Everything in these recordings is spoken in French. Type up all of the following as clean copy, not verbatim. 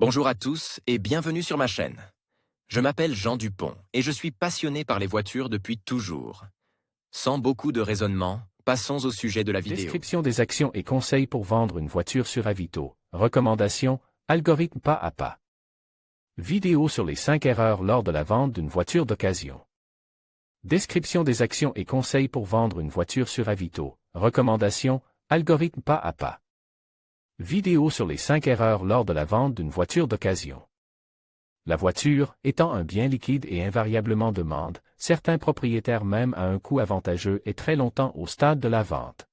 Bonjour à tous et bienvenue sur ma chaîne. Je m'appelle Jean Dupont et je suis passionné par les voitures depuis toujours. Sans beaucoup de raisonnement, passons au sujet de la vidéo. Description des actions et conseils pour vendre une voiture sur Avito. Recommandations, algorithme pas à pas. Vidéo sur les 5 erreurs lors de la vente d'une voiture d'occasion. Description des actions et conseils pour vendre une voiture sur Avito. Recommandations, algorithme pas à pas. Vidéo sur les 5 erreurs lors de la vente d'une voiture d'occasion. La voiture, étant un bien liquide et invariablement demande, certains propriétaires même à un coût avantageux et très longtemps au stade de la vente.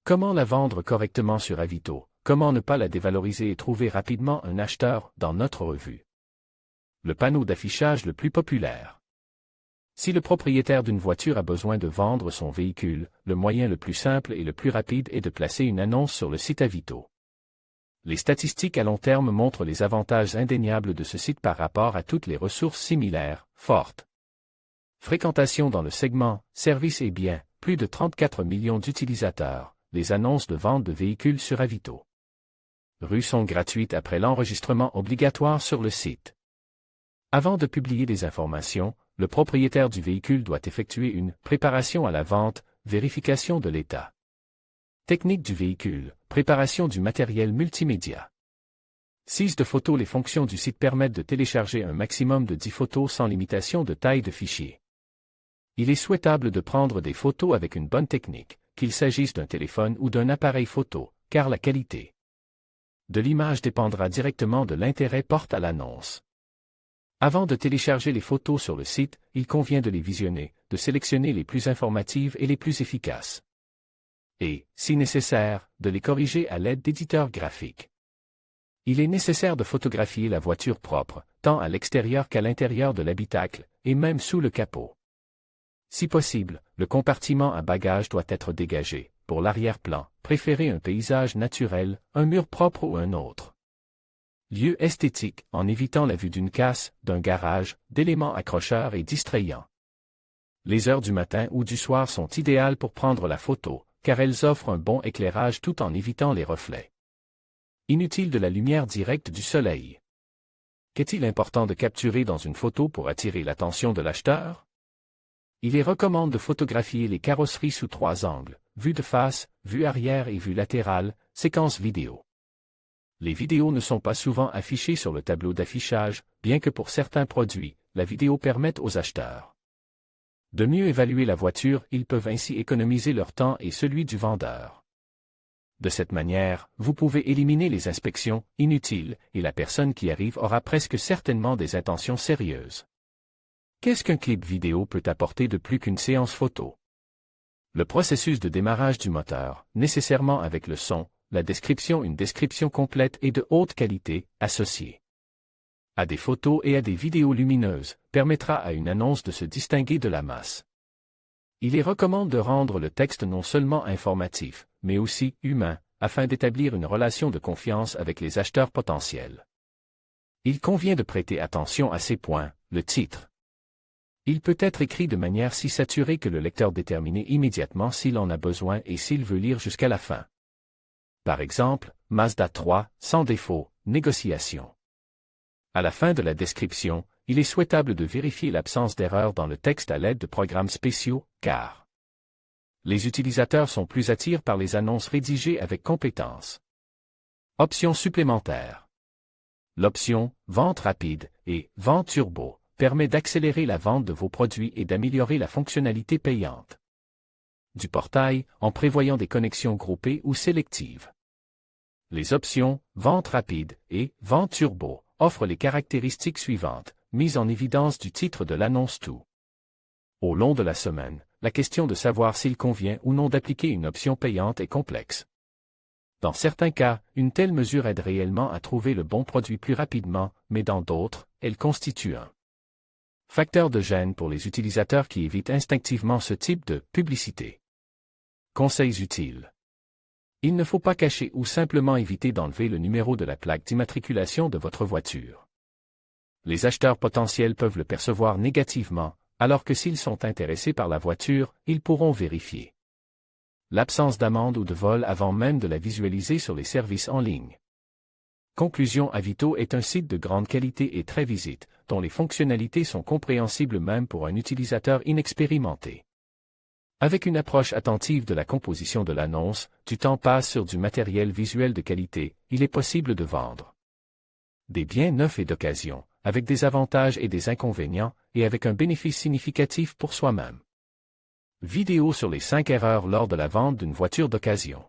Comment la vendre correctement sur Avito? Comment ne pas la dévaloriser et trouver rapidement un acheteur dans notre revue? Le panneau d'affichage le plus populaire. Si le propriétaire d'une voiture a besoin de vendre son véhicule, le moyen le plus simple et le plus rapide est de placer une annonce sur le site Avito. Les statistiques à long terme montrent les avantages indéniables de ce site par rapport à toutes les ressources similaires, fortes. Fréquentation dans le segment « Services et biens », plus de 34 millions d'utilisateurs, les annonces de vente de véhicules sur Avito. Rues sont gratuites après l'enregistrement obligatoire sur le site. Avant de publier des informations, le propriétaire du véhicule doit effectuer une « préparation à la vente », vérification de l'état. Technique du véhicule, préparation du matériel multimédia. Sise de photos. Les fonctions du site permettent de télécharger un maximum de 10 photos sans limitation de taille de fichier. Il est souhaitable de prendre des photos avec une bonne technique, qu'il s'agisse d'un téléphone ou d'un appareil photo, car la qualité de l'image dépendra directement de l'intérêt porté à l'annonce. Avant de télécharger les photos sur le site, il convient de les visionner, de sélectionner les plus informatives et les plus efficaces. Et, si nécessaire, de les corriger à l'aide d'éditeurs graphiques. Il est nécessaire de photographier la voiture propre, tant à l'extérieur qu'à l'intérieur de l'habitacle, et même sous le capot. Si possible, le compartiment à bagages doit être dégagé. Pour l'arrière-plan, préférez un paysage naturel, un mur propre ou un autre. Lieu esthétique, en évitant la vue d'une casse, d'un garage, d'éléments accrocheurs et distrayants. Les heures du matin ou du soir sont idéales pour prendre la photo, car elles offrent un bon éclairage tout en évitant les reflets. Inutile de la lumière directe du soleil. Qu'est-il important de capturer dans une photo pour attirer l'attention de l'acheteur? Il est recommandé de photographier les carrosseries sous 3 angles, vue de face, vue arrière et vue latérale, séquence vidéo. Les vidéos ne sont pas souvent affichées sur le tableau d'affichage, bien que pour certains produits, la vidéo permette aux acheteurs de mieux évaluer la voiture. Ils peuvent ainsi économiser leur temps et celui du vendeur. De cette manière, vous pouvez éliminer les inspections inutiles et la personne qui arrive aura presque certainement des intentions sérieuses. Qu'est-ce qu'un clip vidéo peut apporter de plus qu'une séance photo? Le processus de démarrage du moteur, nécessairement avec le son, la description. Une description complète et de haute qualité, associée à des photos et à des vidéos lumineuses, permettra à une annonce de se distinguer de la masse. Il est recommandé de rendre le texte non seulement informatif, mais aussi humain, afin d'établir une relation de confiance avec les acheteurs potentiels. Il convient de prêter attention à ces points. Le titre. Il peut être écrit de manière si saturée que le lecteur détermine immédiatement s'il en a besoin et s'il veut lire jusqu'à la fin. Par exemple, Mazda 3, sans défaut, négociation. À la fin de la description, il est souhaitable de vérifier l'absence d'erreur dans le texte à l'aide de programmes spéciaux, car les utilisateurs sont plus attirés par les annonces rédigées avec compétence. Options supplémentaires. L'option « Vente rapide » et « Vente turbo » permet d'accélérer la vente de vos produits et d'améliorer la fonctionnalité payante du portail en prévoyant des connexions groupées ou sélectives. Les options « Vente rapide » et « Vente turbo » offrent les caractéristiques suivantes, mises en évidence du titre de l'annonce tout au long de la semaine. La question de savoir s'il convient ou non d'appliquer une option payante est complexe. Dans certains cas, une telle mesure aide réellement à trouver le bon produit plus rapidement, mais dans d'autres, elle constitue un facteur de gêne pour les utilisateurs qui évitent instinctivement ce type de publicité. Conseils utiles. Il ne faut pas cacher ou simplement éviter d'enlever le numéro de la plaque d'immatriculation de votre voiture. Les acheteurs potentiels peuvent le percevoir négativement, alors que s'ils sont intéressés par la voiture, ils pourront vérifier l'absence d'amende ou de vol avant même de la visualiser sur les services en ligne. Conclusion Avito est un site de grande qualité et très visite, dont les fonctionnalités sont compréhensibles même pour un utilisateur inexpérimenté. Avec une approche attentive de la composition de l'annonce, du temps passe sur du matériel visuel de qualité, il est possible de vendre des biens neufs et d'occasion, avec des avantages et des inconvénients, et avec un bénéfice significatif pour soi-même. Vidéo sur les 5 erreurs lors de la vente d'une voiture d'occasion.